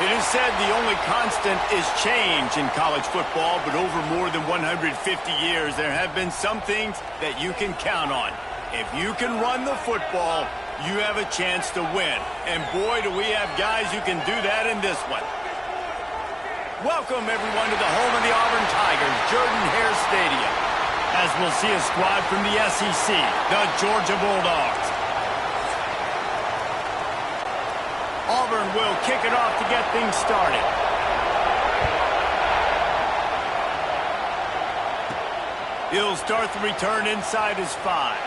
It is said the only constant is change in college football, but over more than 150 years, there have been some things that you can count on. If you can run the football, you have a chance to win. And boy, do we have guys who can do that in this one. Welcome, everyone, to the home of the Auburn Tigers, Jordan-Hare Stadium, as we'll see a squad from the SEC, the Georgia Bulldogs. Auburn will kick it off to get things started. He'll start the return inside his 5.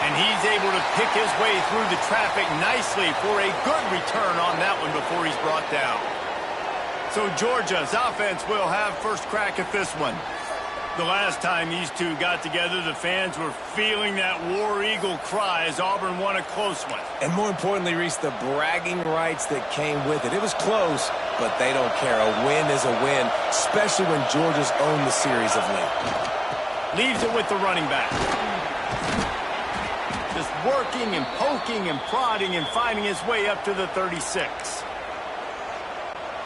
And he's able to pick his way through the traffic nicely for a good return on that one before he's brought down. So Georgia's offense will have first crack at this one. The last time these two got together, the fans were feeling that War Eagle cry as Auburn won a close one. And more importantly, Reese, the bragging rights that came with it. It was close, but they don't care. A win is a win, especially when Georgia's owned the series of late. Leaves it with the running back. Just working and poking and prodding and finding his way up to the 36.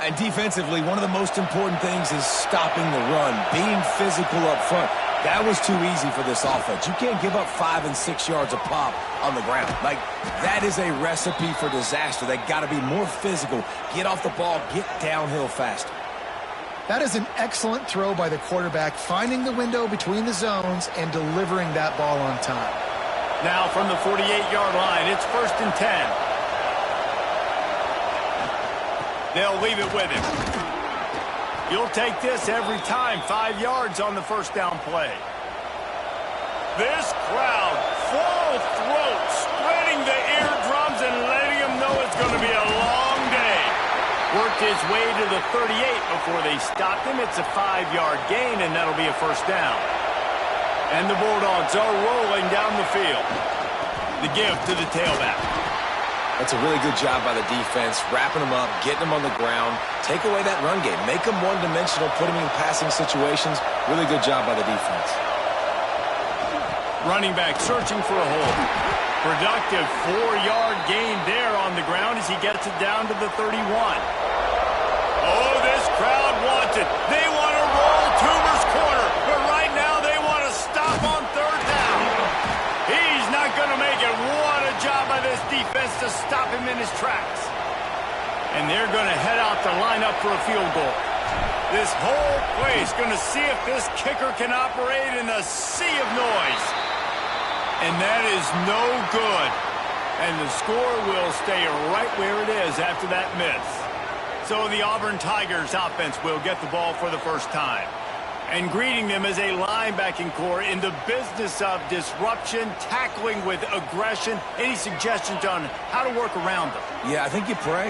And defensively, one of the most important things is stopping the run, being physical up front. That was too easy for this offense. You can't give up 5 and 6 yards a pop on the ground. Like, that is a recipe for disaster. They got to be more physical, get off the ball, get downhill faster. That is an excellent throw by the quarterback, finding the window between the zones and delivering that ball on time. Now from the 48-yard line, it's 1st and 10. They'll leave it with him. You'll take this every time. 5 yards on the first down play. This crowd, full throat, spreading the eardrums and letting them know it's going to be a long day. Worked his way to the 38 before they stopped him. It's a 5-yard gain, and that'll be a first down. And the Bulldogs are rolling down the field. The give to the tailback. That's a really good job by the defense, wrapping them up, getting them on the ground, take away that run game, make them one-dimensional, put them in passing situations. Really good job by the defense. Running back searching for a hole. Productive 4-yard gain there on the ground as he gets it down to the 31. Oh, this crowd wants it. They want to roll Toomer's corner, but right now they want to stop on 3rd down. He's not going to make it. What a job by this defense to stop him in his tracks. And they're going to head out to line up for a field goal. This whole place going to see if this kicker can operate in a sea of noise. And that is no good. And the score will stay right where it is after that miss. So the Auburn Tigers offense will get the ball for the first time. And greeting them as a linebacking core in the business of disruption, tackling with aggression. Any suggestions on how to work around them? Yeah, I think you pray.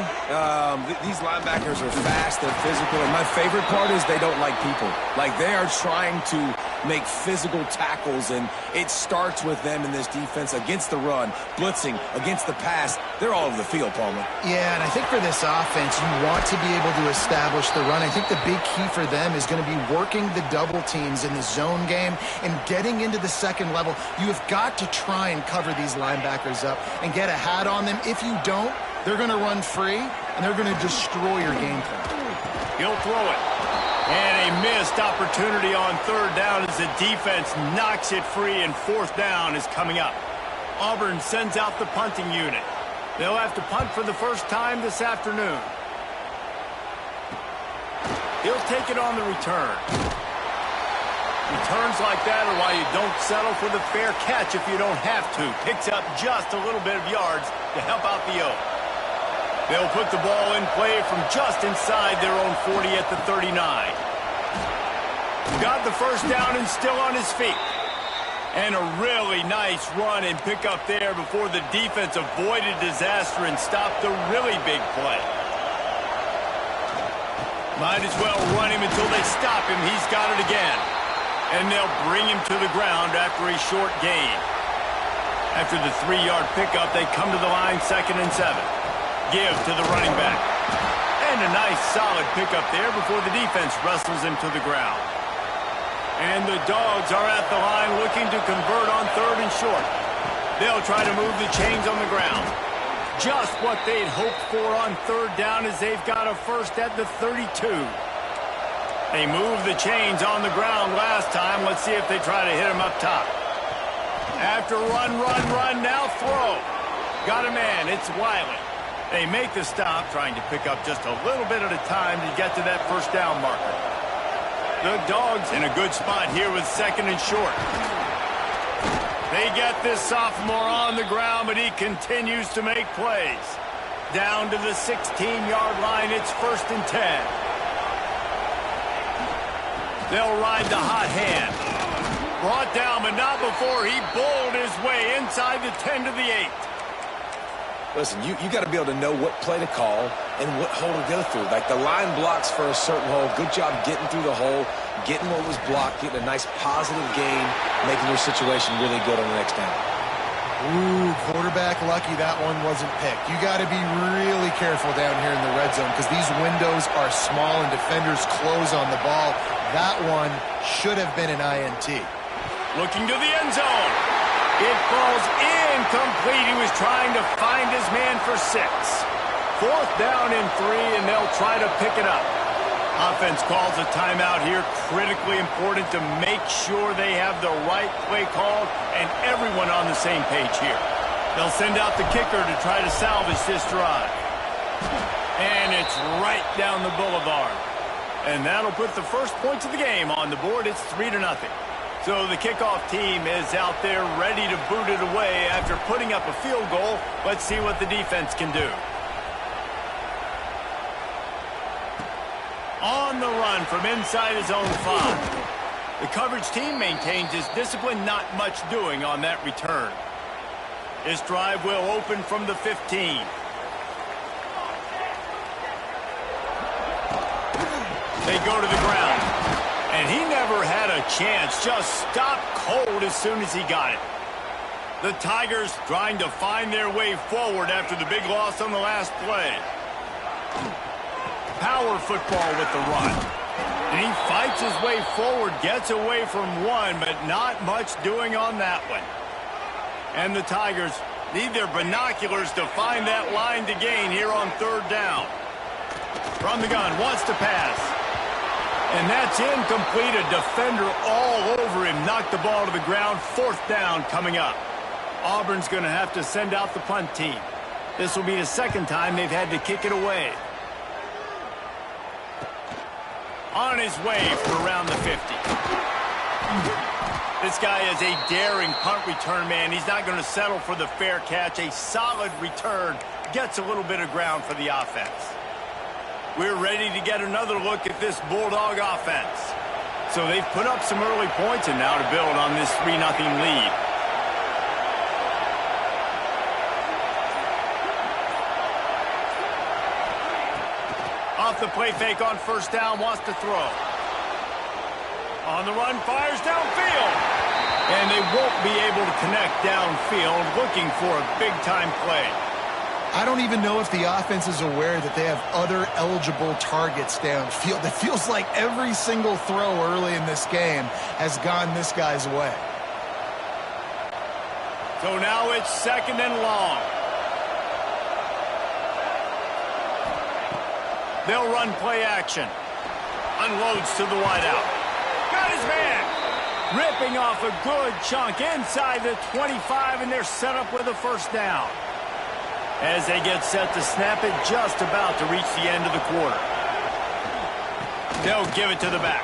These linebackers are fast, they're physical, and my favorite part is they don't like people. Like, they are trying to make physical tackles, and it starts with them in this defense against the run, blitzing, against the pass. They're all over the field, Palmer. Yeah, and I think for this offense, you want to be able to establish the run. I think the big key for them is going to be working the double teams in the zone game and getting into the second level. You have got to try and cover these linebackers up and get a hat on them. If you don't, they're going to run free, and they're going to destroy your game plan. He'll throw it. And a missed opportunity on 3rd down as the defense knocks it free, and 4th down is coming up. Auburn sends out the punting unit. They'll have to punt for the first time this afternoon. He'll take it on the return. Returns like that are why you don't settle for the fair catch if you don't have to. Picks up just a little bit of yards to help out the Oak. They'll put the ball in play from just inside their own 40 at the 39. Got the first down and still on his feet. And a really nice run and pick up there before the defense avoided disaster and stopped the really big play. Might as well run him until they stop him. He's got it again. And they'll bring him to the ground after a short gain. After the 3-yard pickup, they come to the line 2nd and 7. Give to the running back. And a nice solid pickup there before the defense wrestles him to the ground. And the Dogs are at the line looking to convert on 3rd and short. They'll try to move the chains on the ground. Just what they'd hoped for on third down as they've got a first at the 32. They moved the chains on the ground last time. Let's see if they try to hit him up top. After run, now throw. Got a man, it's Wiley. They make the stop, trying to pick up just a little bit at a time to get to that first down marker. The Dogs in a good spot here with second and short. They get this sophomore on the ground, but he continues to make plays. Down to the 16-yard line, it's first and 10. They'll ride the hot hand. Brought down, but not before he bowled his way inside the 10 to the 8. Listen, you got to be able to know what play to call and what hole to go through. Like the line blocks for a certain hole. Good job getting through the hole, getting what was blocked, getting a nice positive gain, making your situation really good on the next down. Ooh, quarterback lucky that one wasn't picked. You got to be really careful down here in the red zone because these windows are small and defenders close on the ball. That one should have been an INT. Looking to the end zone. It falls incomplete. He was trying to find his man for 6. Fourth down and 3, and they'll try to pick it up. Offense calls a timeout here. Critically important to make sure they have the right play called and everyone on the same page here. They'll send out the kicker to try to salvage this drive. And it's right down the boulevard. And that'll put the first points of the game on the board. It's 3-0. So the kickoff team is out there ready to boot it away after putting up a field goal. Let's see what the defense can do. On the run from inside his own 5. The coverage team maintains his discipline, not much doing on that return. This drive will open from the 15. They go to the ground. And he never had a chance. Just stopped cold as soon as he got it. The Tigers trying to find their way forward after the big loss on the last play. Power football with the run. And he fights his way forward, gets away from one, but not much doing on that one. And the Tigers need their binoculars to find that line to gain here on third down. From the gun, wants to pass. And that's incomplete. A defender all over him. Knocked the ball to the ground. Fourth down coming up. Auburn's going to have to send out the punt team. This will be the second time they've had to kick it away. On his way from around the 50. This guy is a daring punt return man. He's not going to settle for the fair catch. A solid return. Gets a little bit of ground for the offense. We're ready to get another look at this Bulldog offense. So they've put up some early points and now to build on this 3-0 lead. Off the play fake on first down, wants to throw. On the run, fires downfield. And they won't be able to connect downfield, looking for a big-time play. I don't even know if the offense is aware that they have other eligible targets downfield. It feels like every single throw early in this game has gone this guy's way. So now it's second and long. They'll run play action. Unloads to the wideout. Got his man. Ripping off a good chunk inside the 25, and they're set up with a first down. As they get set to snap it, just about to reach the end of the quarter. They'll give it to the back.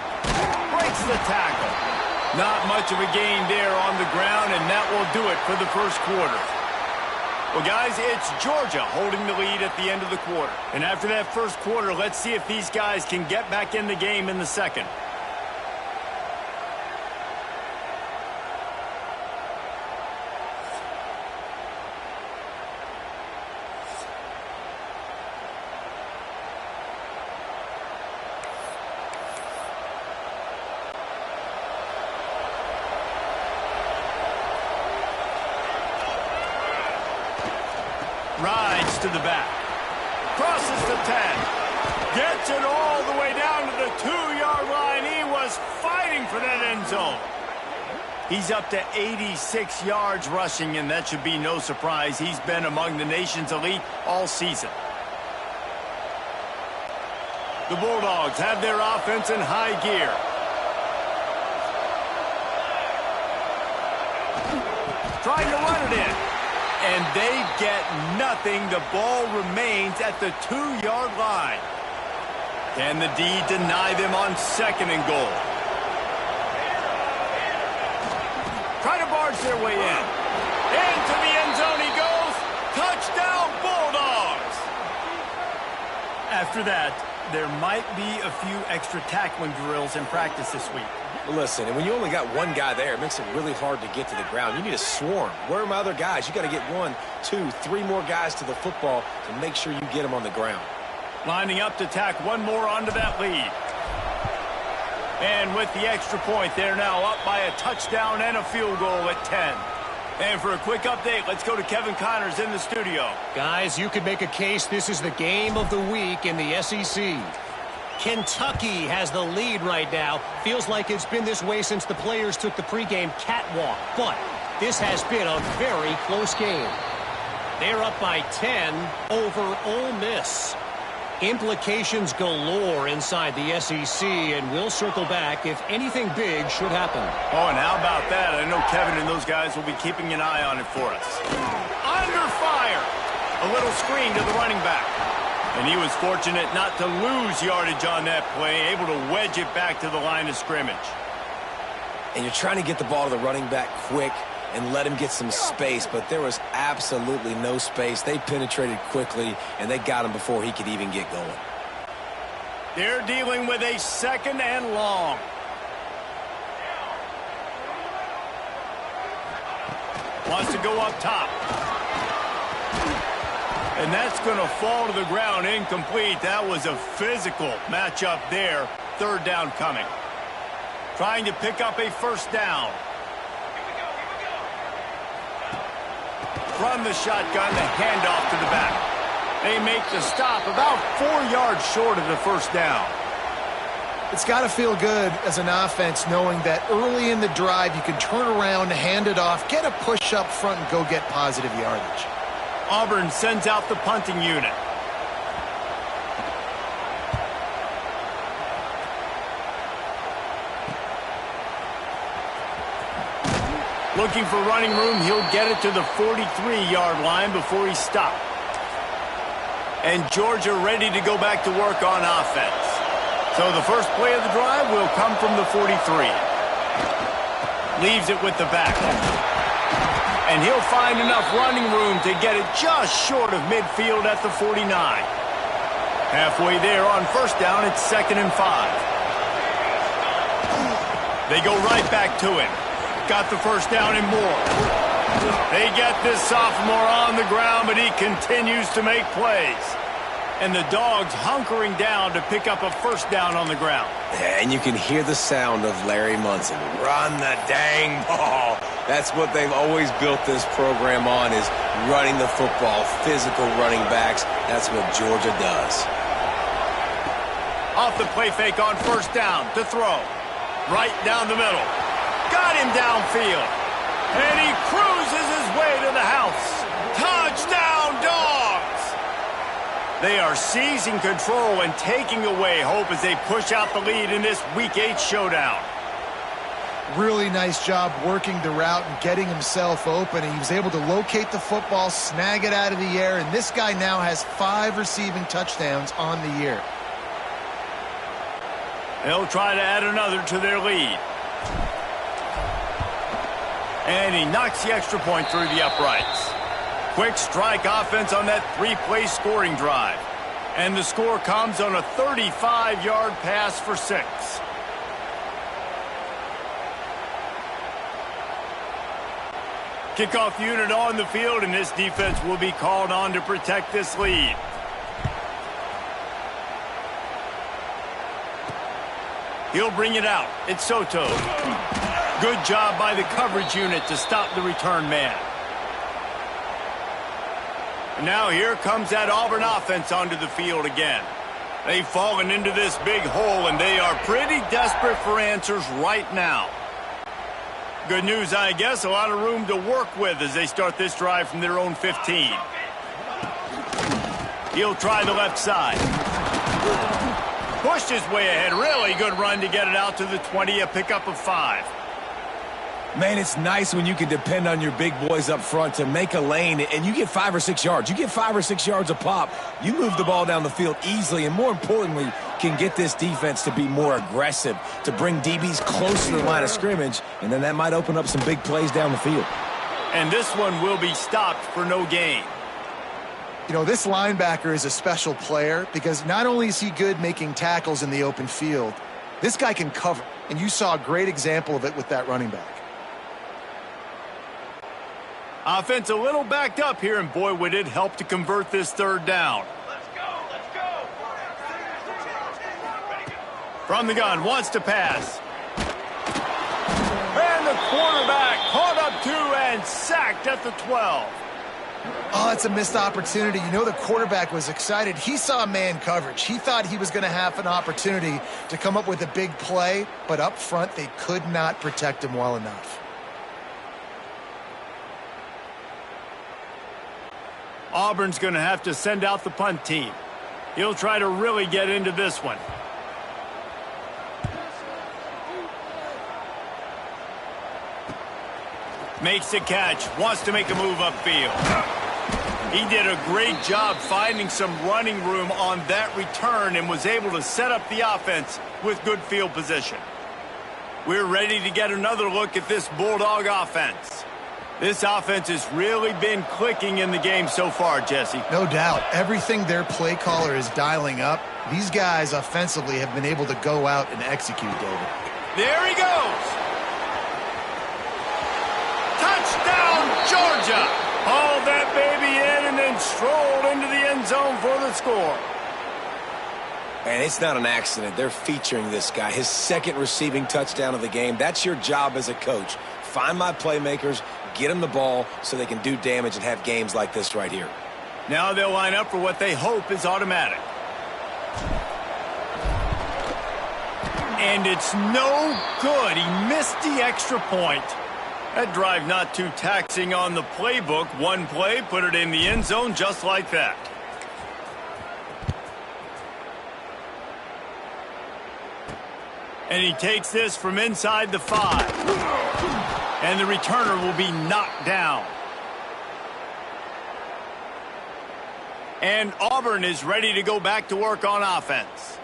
Breaks the tackle. Not much of a gain there on the ground, and that will do it for the first quarter. Well, guys, it's Georgia holding the lead at the end of the quarter. And after that first quarter, let's see if these guys can get back in the game in the second. Rides to the back. Crosses the 10. Gets it all the way down to the 2-yard line. He was fighting for that end zone. He's up to 86 yards rushing, and that should be no surprise. He's been among the nation's elite all season. The Bulldogs have their offense in high gear. Trying to run it in. And they get nothing. The ball remains at the 2-yard line. Can the D deny them on 2nd and goal? Try to barge their way in. Into the end zone he goes. Touchdown, Bulldogs! After that, there might be a few extra tackling drills in practice this week. Listen, and when you only got one guy there, it makes it really hard to get to the ground. You need a swarm. Where are my other guys? You got to get 1, 2, 3 more guys to the football to make sure you get them on the ground. Lining up to tack one more onto that lead. And with the extra point, they're now up by a touchdown and a field goal at 10. And for a quick update, let's go to Kevin Connors in the studio. Guys, you could make a case this is the game of the week in the SEC. Kentucky has the lead right now. Feels like it's been this way since the players took the pregame catwalk. But this has been a very close game. They're up by 10 over Ole Miss. Implications galore inside the SEC, and we'll circle back if anything big should happen. Oh, and how about that? I know Kevin and those guys will be keeping an eye on it for us. Under fire! A little screen to the running back. And he was fortunate not to lose yardage on that play, able to wedge it back to the line of scrimmage. And you're trying to get the ball to the running back quick and let him get some space, but there was absolutely no space. They penetrated quickly, and they got him before he could even get going. They're dealing with a 2nd and long. Wants to go up top. And that's going to fall to the ground incomplete. That was a physical matchup there. 3rd down coming. Trying to pick up a 1st down. From the shotgun, the handoff to the back. They make the stop about 4 yards short of the 1st down. It's got to feel good as an offense knowing that early in the drive you can turn around, hand it off, get a push up front, and go get positive yardage. Auburn sends out the punting unit. Looking for running room, he'll get it to the 43-yard line before he stopped. And Georgia ready to go back to work on offense. So the first play of the drive will come from the 43. Leaves it with the back. And he'll find enough running room to get it just short of midfield at the 49. Halfway there on 1st down, it's 2nd and 5. They go right back to him. Got the 1st down and more. They get this sophomore on the ground, but he continues to make plays. And the Dogs hunkering down to pick up a 1st down on the ground. Yeah, and you can hear the sound of Larry Munson. Run the dang ball. That's what they've always built this program on, is running the football, physical running backs. That's what Georgia does. Off the play fake on 1st down to throw. Right down the middle. Got him downfield. And he cruises his way to the house. Touchdown, Dogs! They are seizing control and taking away hope as they push out the lead in this Week 8 showdown. Really nice job working the route and getting himself open. He was able to locate the football, snag it out of the air, and this guy now has 5 receiving touchdowns on the year. They'll try to add another to their lead. And he knocks the extra point through the uprights. Quick strike offense on that 3-play scoring drive. And the score comes on a 35-yard pass for 6. Kickoff unit on the field, and this defense will be called on to protect this lead. He'll bring it out. It's Soto. Good job by the coverage unit to stop the return man. Now here comes that Auburn offense onto the field again. They've fallen into this big hole, and they are pretty desperate for answers right now. Good news, I guess. A lot of room to work with as they start this drive from their own 15. He'll try the left side. Pushed his way ahead. Really good run to get it out to the 20, a pickup of 5. Man, it's nice when you can depend on your big boys up front to make a lane, and you get 5 or 6 yards. You get 5 or 6 yards a pop. You move the ball down the field easily, and more importantly, can get this defense to be more aggressive, to bring DBs close to the line of scrimmage, and then that might open up some big plays down the field. And this one will be stopped for no gain. You know, this linebacker is a special player because not only is he good making tackles in the open field, this guy can cover, and you saw a great example of it with that running back. Offense a little backed up here, and boy, would it help to convert this 3rd down. Let's go. From the gun, wants to pass. And the quarterback caught up 2 and sacked at the 12. Oh, that's a missed opportunity. You know, the quarterback was excited. He saw man coverage. He thought he was going to have an opportunity to come up with a big play, but up front, they could not protect him well enough. Auburn's going to have to send out the punt team. He'll try to really get into this one. Makes the catch, wants to make a move upfield. He did a great job finding some running room on that return and was able to set up the offense with good field position. We're ready to get another look at this Bulldog offense. This offense has really been clicking in the game so far, Jesse. No doubt. Everything their play caller is dialing up, these guys offensively have been able to go out and execute, David. There he goes. Touchdown, Georgia. Hauled that baby in and then strolled into the end zone for the score. And it's not an accident. They're featuring this guy. His 2nd receiving touchdown of the game. That's your job as a coach. Find my playmakers, get them the ball so they can do damage and have games like this right here. Now they'll line up for what they hope is automatic. And it's no good. He missed the extra point. That drive not too taxing on the playbook. One play, put it in the end zone just like that. And he takes this from inside the 5. And the returner will be knocked down. And Auburn is ready to go back to work on offense.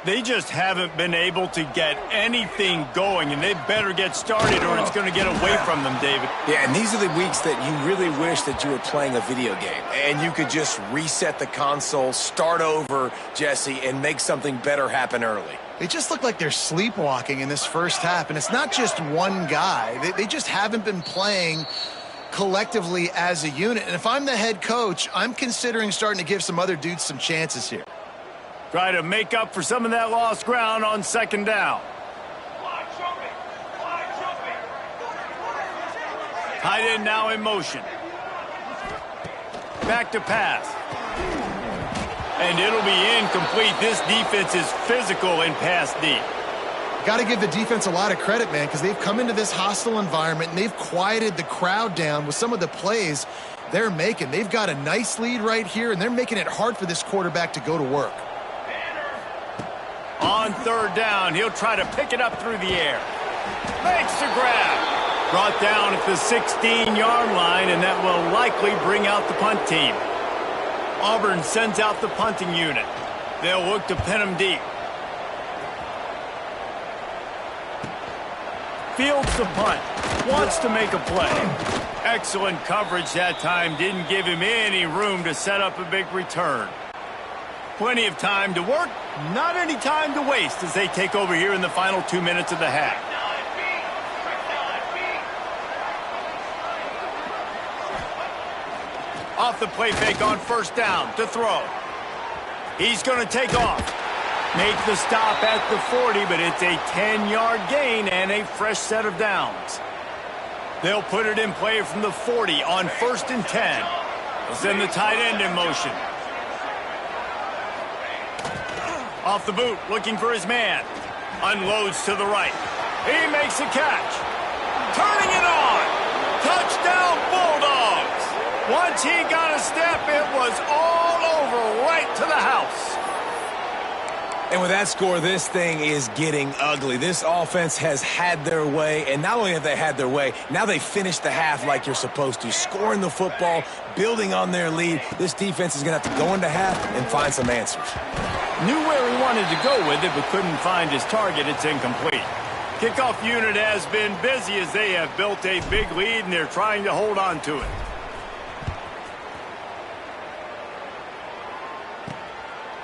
They just haven't been able to get anything going, and they better get started or it's going to get away from them, David. Yeah, and these are the weeks that you really wish that you were playing a video game and you could just reset the console, start over, Jesse, and make something better happen early. They just look like they're sleepwalking in this first half, and it's not just one guy. They just haven't been playing collectively as a unit. And if I'm the head coach, I'm considering starting to give some other dudes some chances here. Try to make up for some of that lost ground on 2nd down. Tight end now in motion. Back to pass. And it'll be incomplete. This defense is physical in pass deep. Got to give the defense a lot of credit, man, because they've come into this hostile environment and they've quieted the crowd down with some of the plays they're making. They've got a nice lead right here, and they're making it hard for this quarterback to go to work. On 3rd down, he'll try to pick it up through the air. Makes the grab. Brought down at the 16-yard line, and that will likely bring out the punt team. Auburn sends out the punting unit. They'll look to pin him deep. Fields the punt. Wants to make a play. Excellent coverage that time. Didn't give him any room to set up a big return. Plenty of time to work. Not any time to waste as they take over here in the final 2 minutes of the half. Off the play fake on 1st down to throw. He's going to take off. Make the stop at the 40, but it's a 10-yard gain and a fresh set of downs. They'll put it in play from the 40 on 1st and 10. They'll send the tight end in motion. Off the boot, looking for his man. Unloads to the right. He makes a catch. turning it on. Touchdown Bulldogs. Once he got a step, it was all over right to the house. And with that score, this thing is getting ugly. This offense has had their way, and not only have they had their way, now they finished the half like you're supposed to, scoring the football, building on their lead. This defense is going to have to go into half and find some answers. Knew where he wanted to go with it, but couldn't find his target. It's incomplete. Kickoff unit has been busy as they have built a big lead, and they're trying to hold on to it.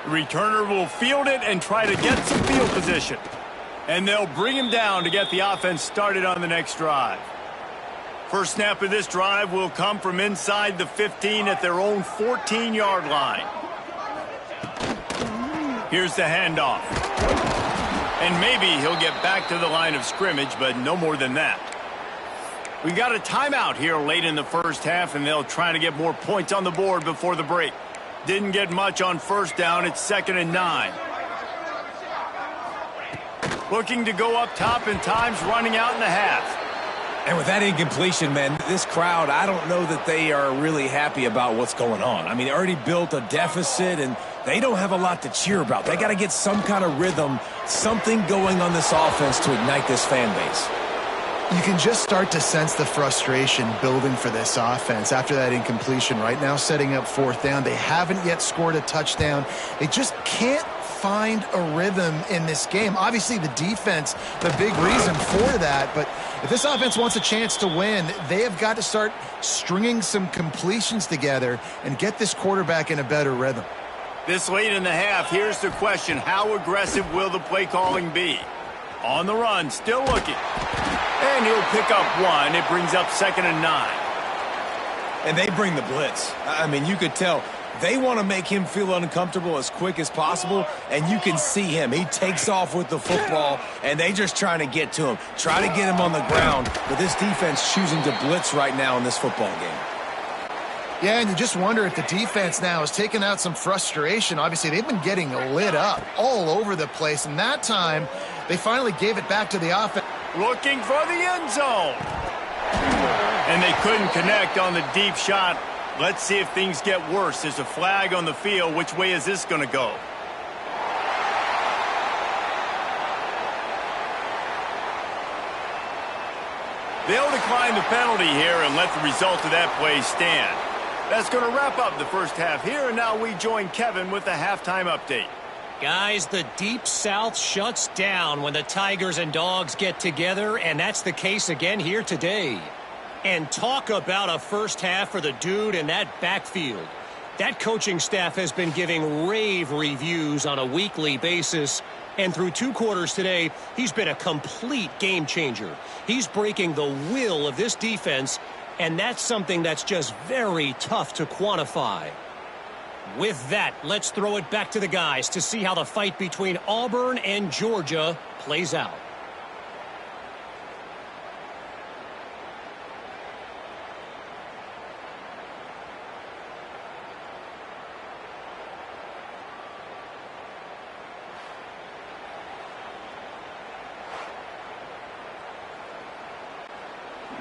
The returner will field it and try to get some field position. And they'll bring him down to get the offense started on the next drive. First snap of this drive will come from inside the 15 at their own 14-yard line. Here's the handoff. And maybe he'll get back to the line of scrimmage, but no more than that. We got a timeout here late in the first half, and they'll try to get more points on the board before the break. Didn't get much on first down. It's 2nd and 9. Looking to go up top, and time's running out in the half. And with that incompletion, man, this crowd, I don't know that they are really happy about what's going on. I mean, they already built a deficit, and they don't have a lot to cheer about. They got to get some kind of rhythm, something going on this offense to ignite this fan base. You can just start to sense the frustration building for this offense after that incompletion. Right now, setting up 4th down. They haven't yet scored a touchdown. They just can't find a rhythm in this game. Obviously, the defense, the big reason for that. But if this offense wants a chance to win, they have got to start stringing some completions together and get this quarterback in a better rhythm. This late in the half, here's the question. How aggressive will the play calling be? On the run, still looking. And he'll pick up one. It brings up 2nd and 9. And they bring the blitz. I mean, you could tell they want to make him feel uncomfortable as quick as possible, and you can see him. He takes off with the football, and they just trying to get to him, try to get him on the ground. But this defense choosing to blitz right now in this football game. Yeah, and you just wonder if the defense now has taken out some frustration. Obviously, they've been getting lit up all over the place, and that time they finally gave it back to the offense. Looking for the end zone. And they couldn't connect on the deep shot. Let's see if things get worse. There's a flag on the field. Which way is this going to go? They'll decline the penalty here and let the result of that play stand. That's going to wrap up the first half here, and now we join Kevin with the halftime update. Guys, the Deep South shuts down when the Tigers and Dogs get together, and that's the case again here today. And talk about a first half for the dude in that backfield. That coaching staff has been giving rave reviews on a weekly basis, and through 2 quarters today, he's been a complete game changer. He's breaking the will of this defense, and that's something that's just very tough to quantify. With that, let's throw it back to the guys to see how the fight between Auburn and Georgia plays out.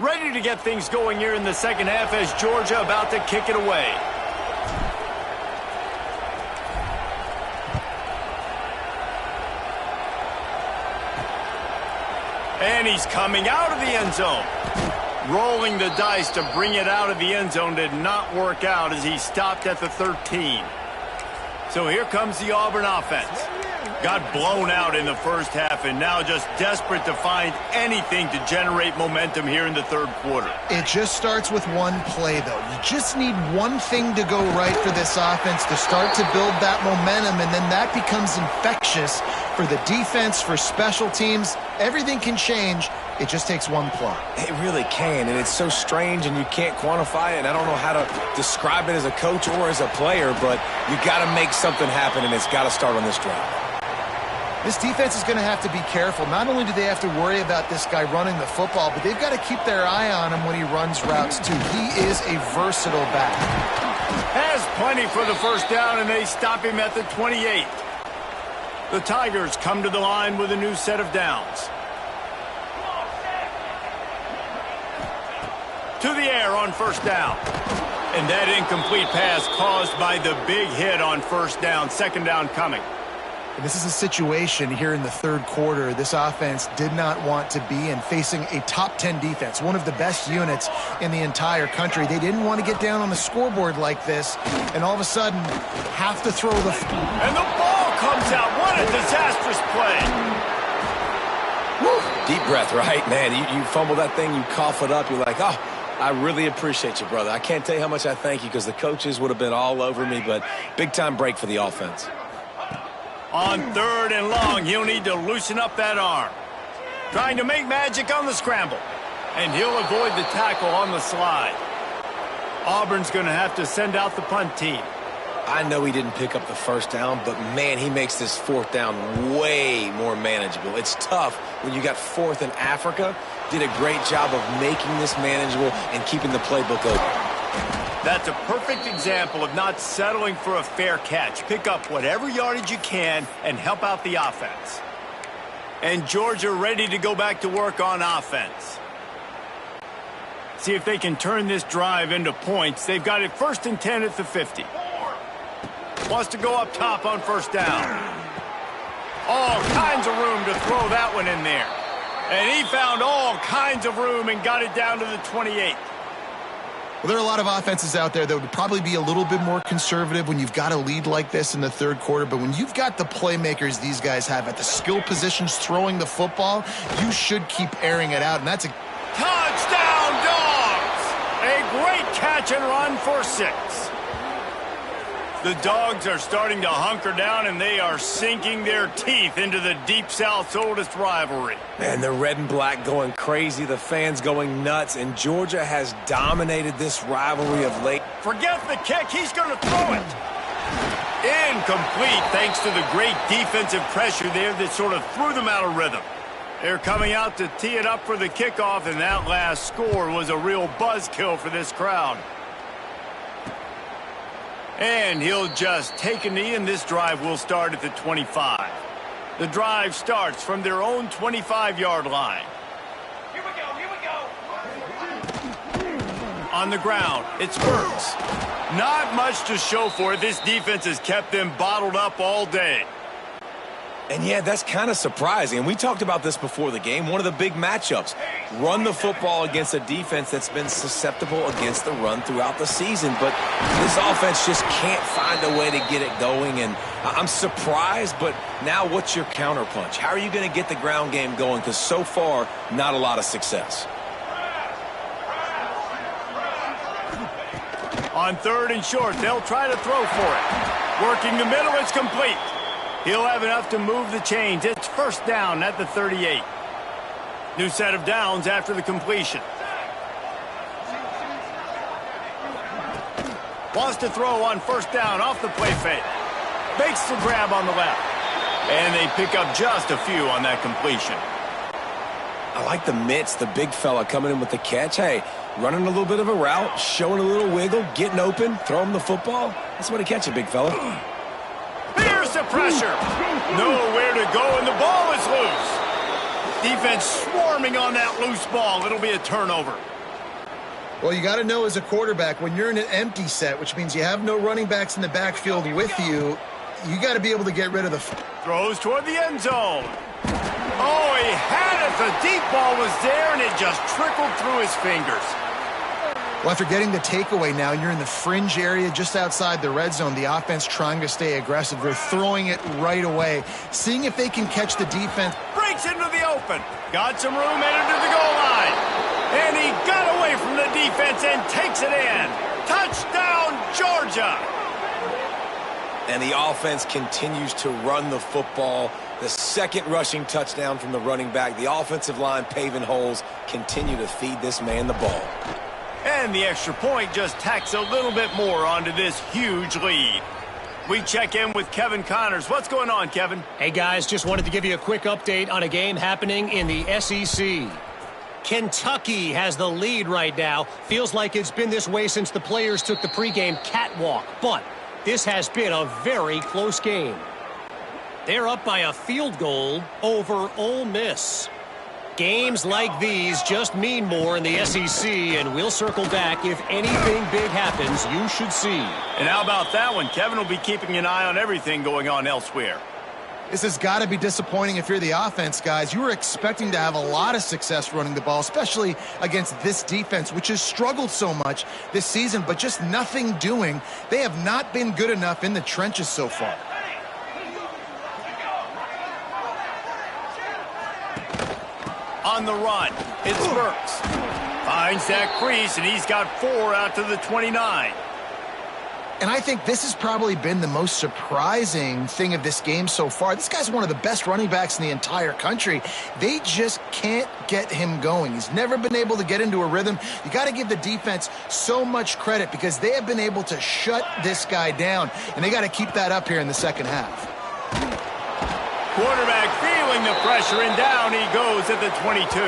Ready to get things going here in the second half as Georgia about to kick it away. And he's coming out of the end zone. Rolling the dice to bring it out of the end zone did not work out as he stopped at the 13. So here comes the Auburn offense. Got blown out in the first half and now just desperate to find anything to generate momentum here in the third quarter. It just starts with one play, though. You just need one thing to go right for this offense to start to build that momentum, and then that becomes infectious for the defense, for special teams. Everything can change. It just takes one play. It really can, and it's so strange, and you can't quantify it, and I don't know how to describe it as a coach or as a player, but you got to make something happen, and it's got to start on this drive. This defense is going to have to be careful. Not only do they have to worry about this guy running the football, but they've got to keep their eye on him when he runs routes, too. He is a versatile back. Has plenty for the first down, and they stop him at the 28. The Tigers come to the line with a new set of downs. To the air on first down. And that incomplete pass caused by the big hit on first down. Second down coming. And this is a situation here in the third quarter this offense did not want to be in, facing a top 10 defense, one of the best units in the entire country. They didn't want to get down on the scoreboard like this, and all of a sudden have to throw the... And the ball comes out. What a disastrous play. Woo. Deep breath, right? Man, you fumble that thing, you cough it up, you're like, oh, I really appreciate you, brother. I can't tell you how much I thank you because the coaches would have been all over me, but big-time break for the offense. On third and long, he'll need to loosen up that arm. Trying to make magic on the scramble. And he'll avoid the tackle on the slide. Auburn's going to have to send out the punt team. I know he didn't pick up the first down, but, man, he makes this fourth down way more manageable. It's tough when you got fourth in Africa. Did a great job of making this manageable and keeping the playbook open. That's a perfect example of not settling for a fair catch. Pick up whatever yardage you can and help out the offense. And Georgia ready to go back to work on offense. See if they can turn this drive into points. They've got it 1st and 10 at the 50. Wants to go up top on first down. All kinds of room to throw that one in there. And he found all kinds of room and got it down to the 28. Well, there are a lot of offenses out there that would probably be a little bit more conservative when you've got a lead like this in the third quarter. But when you've got the playmakers these guys have at the skill positions throwing the football, you should keep airing it out. And that's a touchdown, Dogs! A great catch and run for 6. The Dogs are starting to hunker down, and they are sinking their teeth into the Deep South's oldest rivalry. Man, the red and black going crazy, the fans going nuts, and Georgia has dominated this rivalry of late. Forget the kick. He's going to throw it. Incomplete thanks to the great defensive pressure there that sort of threw them out of rhythm. They're coming out to tee it up for the kickoff, and that last score was a real buzzkill for this crowd. And he'll just take a knee, and this drive will start at the 25. The drive starts from their own 25-yard line. Here we go. On the ground, it's Burks. Not much to show for it. This defense has kept them bottled up all day. And, yeah, that's kind of surprising. And we talked about this before the game. One of the big matchups. Run the football against a defense that's been susceptible against the run throughout the season. But this offense just can't find a way to get it going. And I'm surprised, but now what's your counterpunch? How are you going to get the ground game going? Because so far, not a lot of success. On third and short, they'll try to throw for it. Working the middle, it's complete. He'll have enough to move the chains. It's first down at the 38. New set of downs after the completion. Wants to throw on first down off the play fake. Makes the grab on the left. And they pick up just a few on that completion. I like the mitts, the big fella coming in with the catch. Hey, running a little bit of a route, showing a little wiggle, getting open, throw him the football. That's what he catch it, big fella. Here's the pressure. Nowhere to go, and the ball is loose. Defense swarming on that loose ball. It'll be a turnover. Well, you got to know as a quarterback, when you're in an empty set, which means you have no running backs in the backfield with you, you got to be able to get rid of the... Throws toward the end zone. Oh, he had it. The deep ball was there, and it just trickled through his fingers. Well, after getting the takeaway now, you're in the fringe area just outside the red zone. The offense trying to stay aggressive. They're throwing it right away, seeing if they can catch the defense. Breaks into the open. Got some room, headed to the goal line. And he got away from the defense and takes it in. Touchdown, Georgia. And the offense continues to run the football. The second rushing touchdown from the running back. The offensive line paving holes. Continue to feed this man the ball. And the extra point just tacks a little bit more onto this huge lead. We check in with Kevin Connors. What's going on, Kevin? Hey, guys, just wanted to give you a quick update on a game happening in the SEC. Kentucky has the lead right now. Feels like it's been this way since the players took the pregame catwalk. But this has been a very close game. They're up by a field goal over Ole Miss. Games like these just mean more in the SEC, and we'll circle back. If anything big happens, you should see. And how about that one? Kevin will be keeping an eye on everything going on elsewhere. This has got to be disappointing if you're the offense, guys. You were expecting to have a lot of success running the ball, especially against this defense, which has struggled so much this season, but just nothing doing. They have not been good enough in the trenches so far. On the run, it's Burks. Finds that crease, and he's got 4 out to the 29. And I think this has probably been the most surprising thing of this game so far. This guy's one of the best running backs in the entire country. They just can't get him going. He's never been able to get into a rhythm. You got to give the defense so much credit because they have been able to shut this guy down, and they got to keep that up here in the second half. Quarterback feeling the pressure, and down he goes at the 22.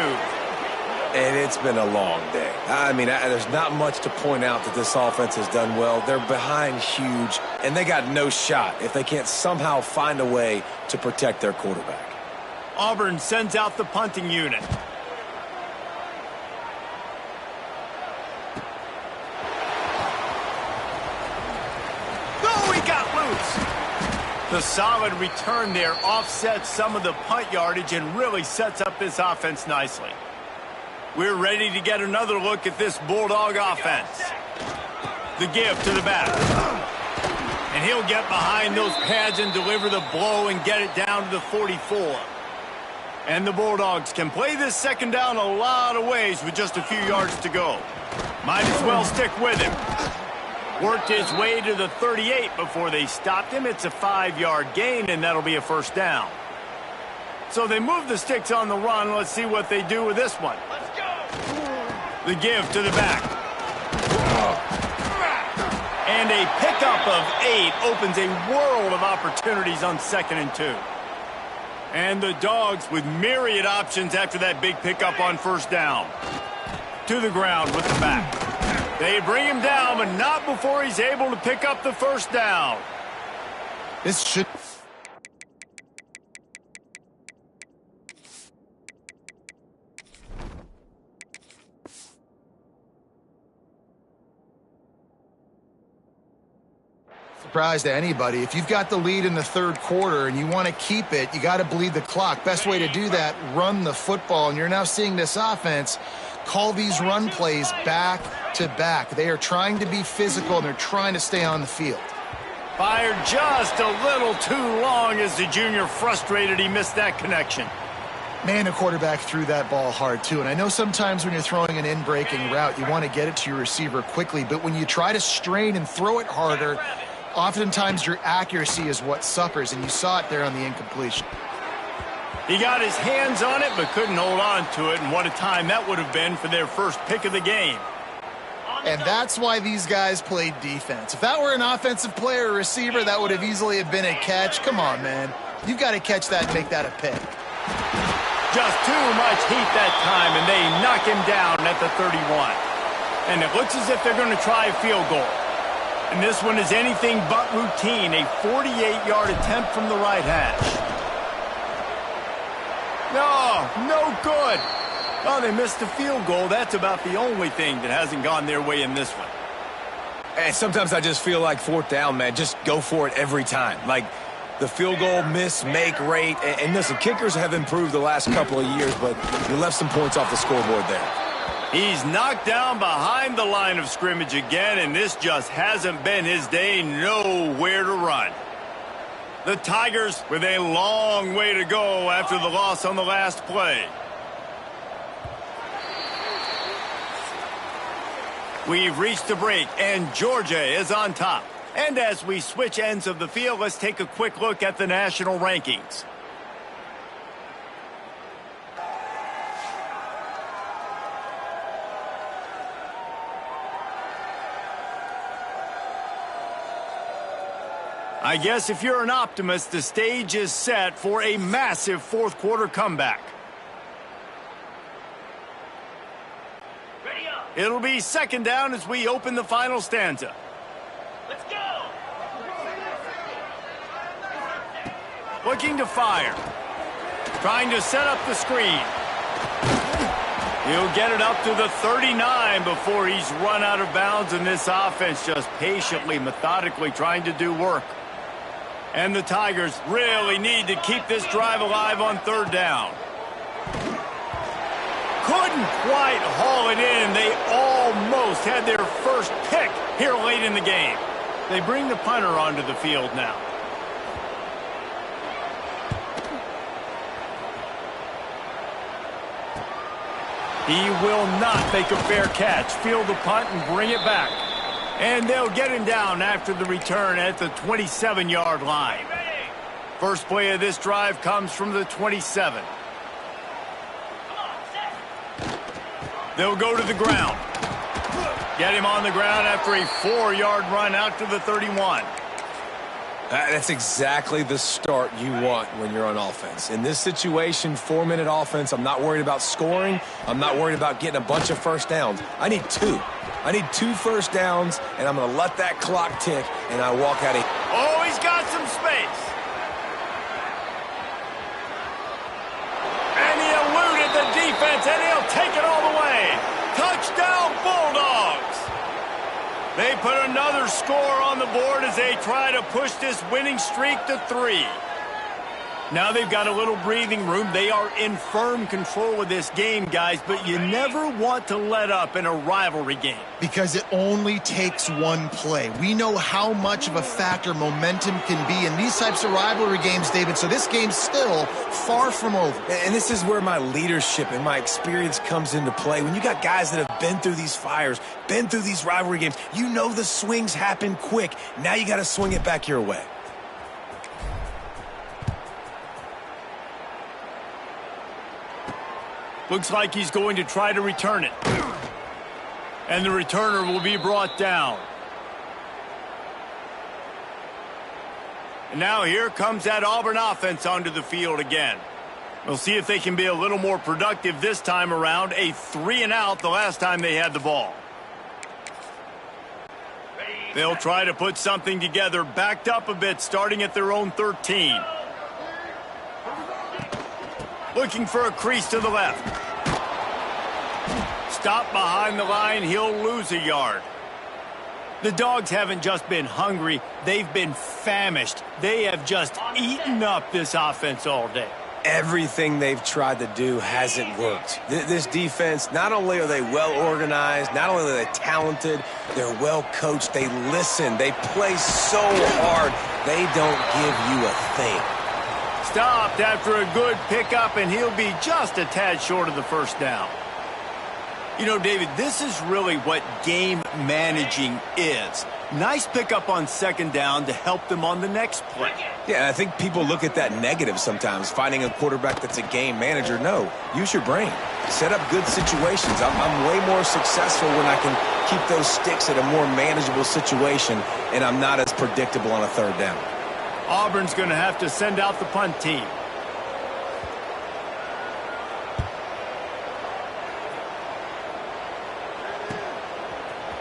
And it's been a long day. I mean, there's not much to point out that this offense has done well. They're behind huge, and they got no shot if they can't somehow find a way to protect their quarterback. Auburn sends out the punting unit. Oh, he got loose. The solid return there offsets some of the punt yardage and really sets up this offense nicely. We're ready to get another look at this Bulldog offense. The give to the back. And he'll get behind those pads and deliver the blow and get it down to the 44. And the Bulldogs can play this second down a lot of ways with just a few yards to go. Might as well stick with him. Worked his way to the 38 before they stopped him. It's a 5-yard gain, and that'll be a first down. So they move the sticks on the run. Let's see what they do with this one. Let's go. The give to the back. And a pickup of 8 opens a world of opportunities on 2nd and 2. And the Dogs with myriad options after that big pickup on first down. To the ground with the back. They bring him down, but not before he's able to pick up the first down. This should... surprise to anybody. If you've got the lead in the third quarter and you want to keep it, you got to bleed the clock. Best way to do that, run the football. And you're now seeing this offense call these run plays back to back. They are trying to be physical, and they're trying to stay on the field. Fired just a little too long as the junior frustrated he missed that connection. Man, the quarterback threw that ball hard, too. And I know sometimes when you're throwing an in-breaking route, you want to get it to your receiver quickly. But when you try to strain and throw it harder, oftentimes your accuracy is what suffers, and you saw it there on the incompletion. He got his hands on it but couldn't hold on to it, and what a time that would have been for their first pick of the game. And that's why these guys played defense. If that were an offensive player or receiver, that would have easily have been a catch. Come on, man. You've got to catch that and make that a pick. Just too much heat that time, and they knock him down at the 31. And it looks as if they're going to try a field goal. And this one is anything but routine, a 48-yard attempt from the right hash. No good. Oh, they missed the field goal. That's about the only thing that hasn't gone their way in this one. And sometimes I just feel like 4th down, man, just go for it every time. Like the field goal miss-make rate. And listen, kickers have improved the last couple of years, but you left some points off the scoreboard there. He's knocked down behind the line of scrimmage again, and this just hasn't been his day. Nowhere to run. The Tigers with a long way to go after the loss on the last play. We've reached the break, and Georgia is on top. And as we switch ends of the field, let's take a quick look at the national rankings. I guess if you're an optimist, the stage is set for a massive fourth quarter comeback. It'll be second down as we open the final stanza. Let's go! Looking to fire. Trying to set up the screen. He'll get it up to the 39 before he's run out of bounds, and this offense just patiently, methodically trying to do work. And the Tigers really need to keep this drive alive on third down. Couldn't quite haul it in. They almost had their first pick here late in the game. They bring the punter onto the field now. He will not make a fair catch. Field the punt and bring it back. And they'll get him down after the return at the 27-yard line. First play of this drive comes from the 27. They'll go to the ground. Get him on the ground after a 4-yard run out to the 31. That's exactly the start you want when you're on offense. In this situation, 4-minute offense, I'm not worried about scoring. I'm not worried about getting a bunch of first downs. I need 2. I need 2 first downs, and I'm going to let that clock tick, and I walk out of here. Oh, he's got some space. And he eluded the defense, and he'll take it all the way. Touchdown, Bulldogs. They put another score on the board as they try to push this winning streak to 3. Now they've got a little breathing room. They are in firm control of this game, guys, but you never want to let up in a rivalry game. Because it only takes one play. We know how much of a factor momentum can be in these types of rivalry games, David, so this game's still far from over. And this is where my leadership and my experience comes into play. When you got guys that have been through these fires, been through these rivalry games, you know the swings happen quick. Now you got to swing it back your way. Looks like he's going to try to return it. And the returner will be brought down. And now here comes that Auburn offense onto the field again. We'll see if they can be a little more productive this time around. A 3-and-out the last time they had the ball. They'll try to put something together, backed up a bit, starting at their own 13. Looking for a crease to the left. Stop behind the line, he'll lose a yard. The Dogs haven't just been hungry, they've been famished. They have just eaten up this offense all day. Everything they've tried to do hasn't worked. This defense, not only are they well organized, not only are they talented, they're well coached, they listen, they play so hard, they don't give you a thing. Stopped after a good pickup, and he'll be just a tad short of the first down. You know, David, this is really what game managing is. Nice pickup on second down to help them on the next play. Yeah, I think people look at that negative sometimes, finding a quarterback that's a game manager. No, use your brain. Set up good situations. I'm way more successful when I can keep those sticks at a more manageable situation, and I'm not as predictable on a third down. Auburn's going to have to send out the punt team.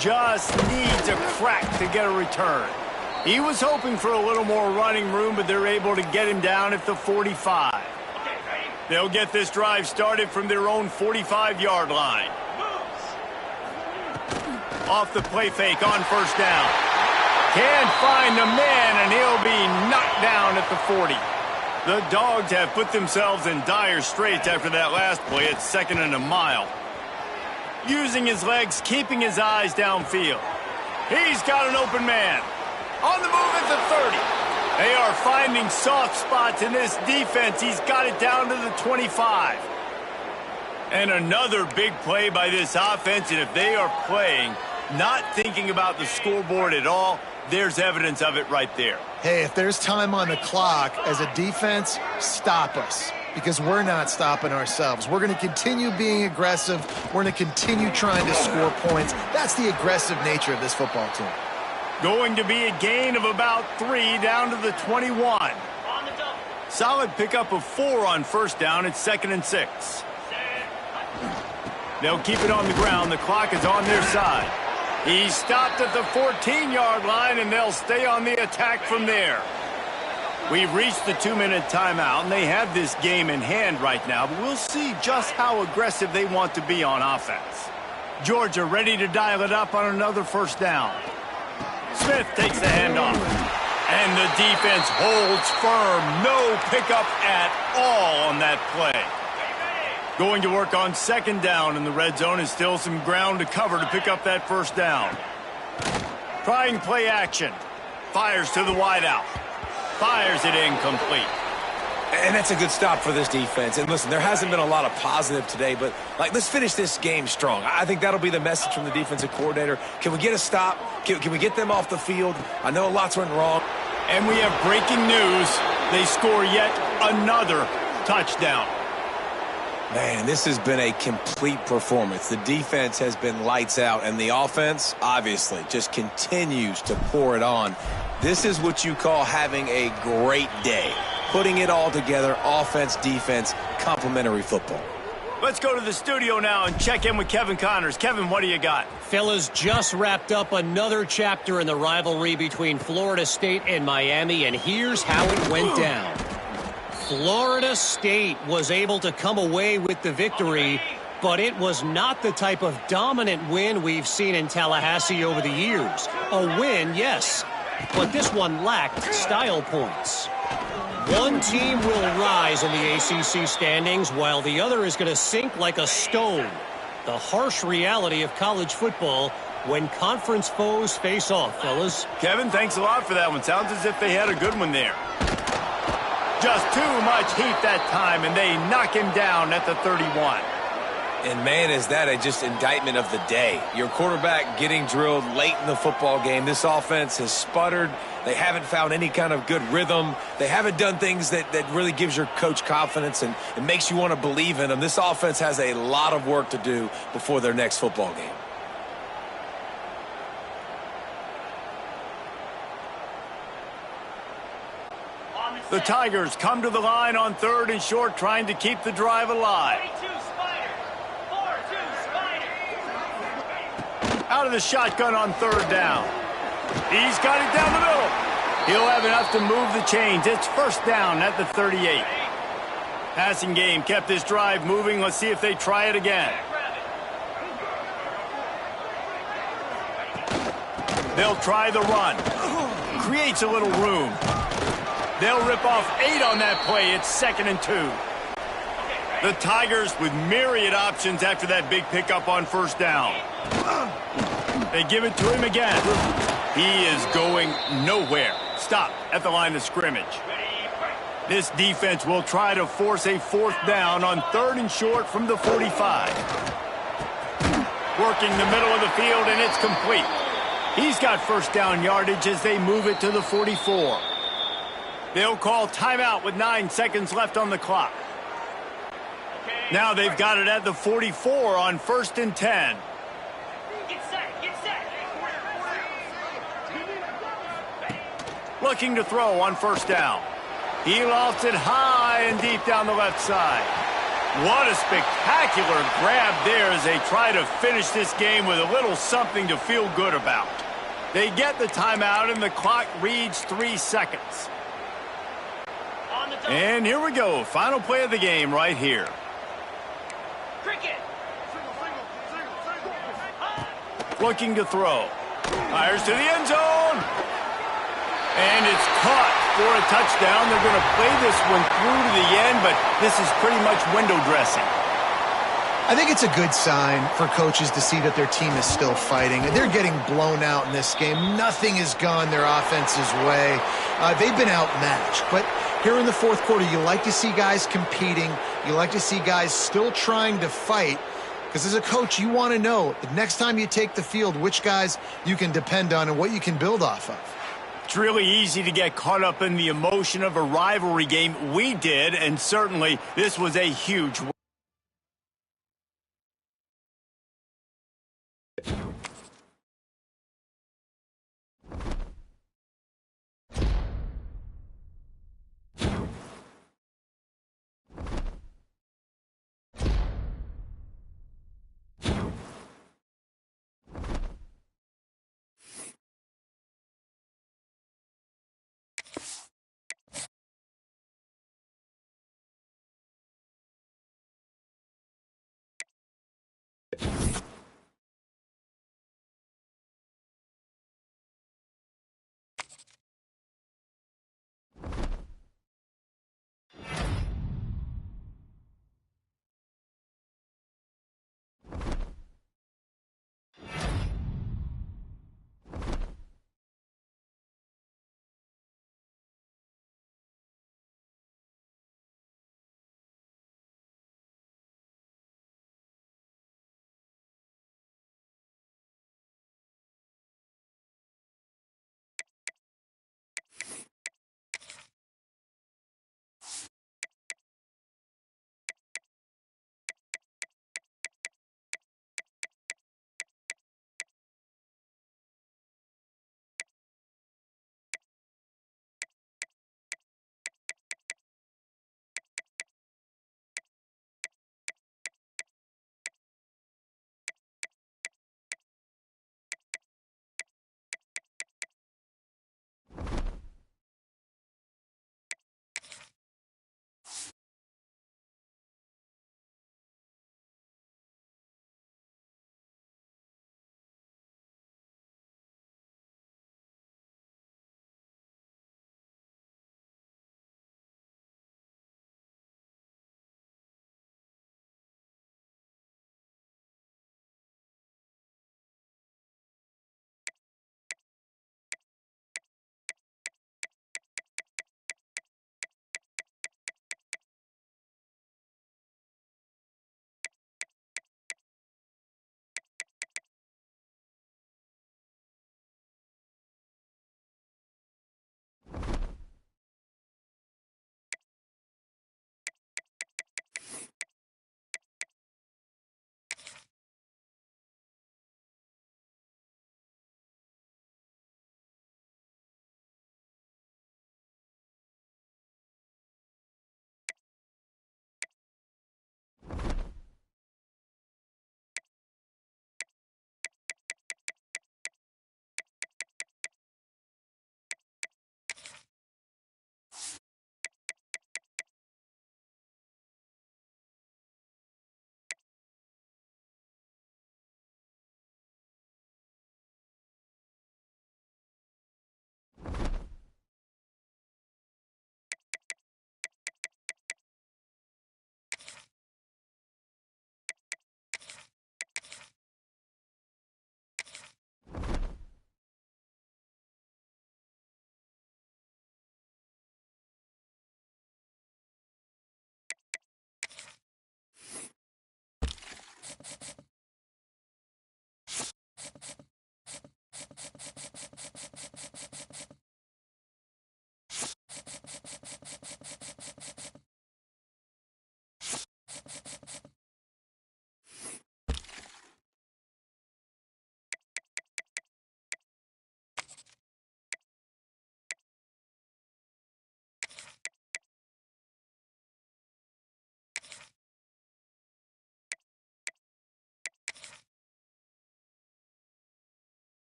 Just needs a crack to get a return. He was hoping for a little more running room, but they're able to get him down at the 45. They'll get this drive started from their own 45-yard line. Off the play fake on first down. Can't find the man, and he'll be knocked down at the 40. The Dogs have put themselves in dire straits after that last play at 2nd and a mile. Using his legs, keeping his eyes downfield. He's got an open man. On the move at the 30. They are finding soft spots in this defense. He's got it down to the 25. And another big play by this offense, and if they are playing, not thinking about the scoreboard at all, there's evidence of it right there. Hey, if there's time on the clock, as a defense, stop us. Because we're not stopping ourselves. We're going to continue being aggressive. We're going to continue trying to score points. That's the aggressive nature of this football team. Going to be a gain of about 3 down to the 21. Solid pickup of 4 on first down at 2nd and 6. They'll keep it on the ground. The clock is on their side. He stopped at the 14-yard line, and they'll stay on the attack from there. We've reached the 2-minute timeout, and they have this game in hand right now, but we'll see just how aggressive they want to be on offense. Georgia ready to dial it up on another first down. Smith takes the handoff, and the defense holds firm. No pickup at all on that play. Going to work on second down in the red zone, and still some ground to cover to pick up that first down. Trying play action. Fires to the wideout. Fires it incomplete. And that's a good stop for this defense. And listen, there hasn't been a lot of positive today, but let's finish this game strong. I think that'll be the message from the defensive coordinator. Can we get a stop? Can we get them off the field? I know lots went wrong. And we have breaking news. They score yet another touchdown. Man, this has been a complete performance. The defense has been lights out, and the offense, obviously, just continues to pour it on. This is what you call having a great day. Putting it all together, offense, defense, complementary football. Let's go to the studio now and check in with Kevin Connors. Kevin, what do you got? Fellas, just wrapped up another chapter in the rivalry between Florida State and Miami, and here's how it went down. Florida State was able to come away with the victory, but it was not the type of dominant win we've seen in Tallahassee over the years. A win, yes, but this one lacked style points. One team will rise in the ACC standings while the other is going to sink like a stone. The harsh reality of college football when conference foes face off, fellas. Kevin, thanks a lot for that one. Sounds as if they had a good one there. Just too much heat that time, and they knock him down at the 31. And, man, is that just indictment of the day. Your quarterback getting drilled late in the football game. This offense has sputtered. They haven't found any kind of good rhythm. They haven't done things that really gives your coach confidence and makes you want to believe in them. This offense has a lot of work to do before their next football game. The Tigers come to the line on 3rd and short, trying to keep the drive alive. Out of the shotgun on 3rd down. He's got it down the middle. He'll have enough to move the chains. It's first down at the 38. Passing game kept this drive moving. Let's see if they try it again. They'll try the run. Creates a little room. They'll rip off 8 on that play. It's 2nd and 2. The Tigers with myriad options after that big pickup on first down. They give it to him again. He is going nowhere. Stop at the line of scrimmage. This defense will try to force a 4th down on 3rd and short from the 45. Working the middle of the field, and it's complete. He's got first down yardage as they move it to the 44. They'll call timeout with 9 seconds left on the clock. Now they've got it at the 44 on 1st and 10. Looking to throw on first down. He lofts it high and deep down the left side. What a spectacular grab there as they try to finish this game with a little something to feel good about. They get the timeout and the clock reads 3 seconds. And here we go. Final play of the game right here. Looking to throw. Fires to the end zone. And it's caught for a touchdown. They're going to play this one through to the end, but this is pretty much window dressing. I think it's a good sign for coaches to see that their team is still fighting. They're getting blown out in this game. Nothing has gone their offense's way. They've been outmatched. But here in the 4th quarter, you like to see guys competing. You like to see guys still trying to fight. Because as a coach, you want to know the next time you take the field, which guys you can depend on and what you can build off of. It's really easy to get caught up in the emotion of a rivalry game. We did, and certainly this was a huge win. it.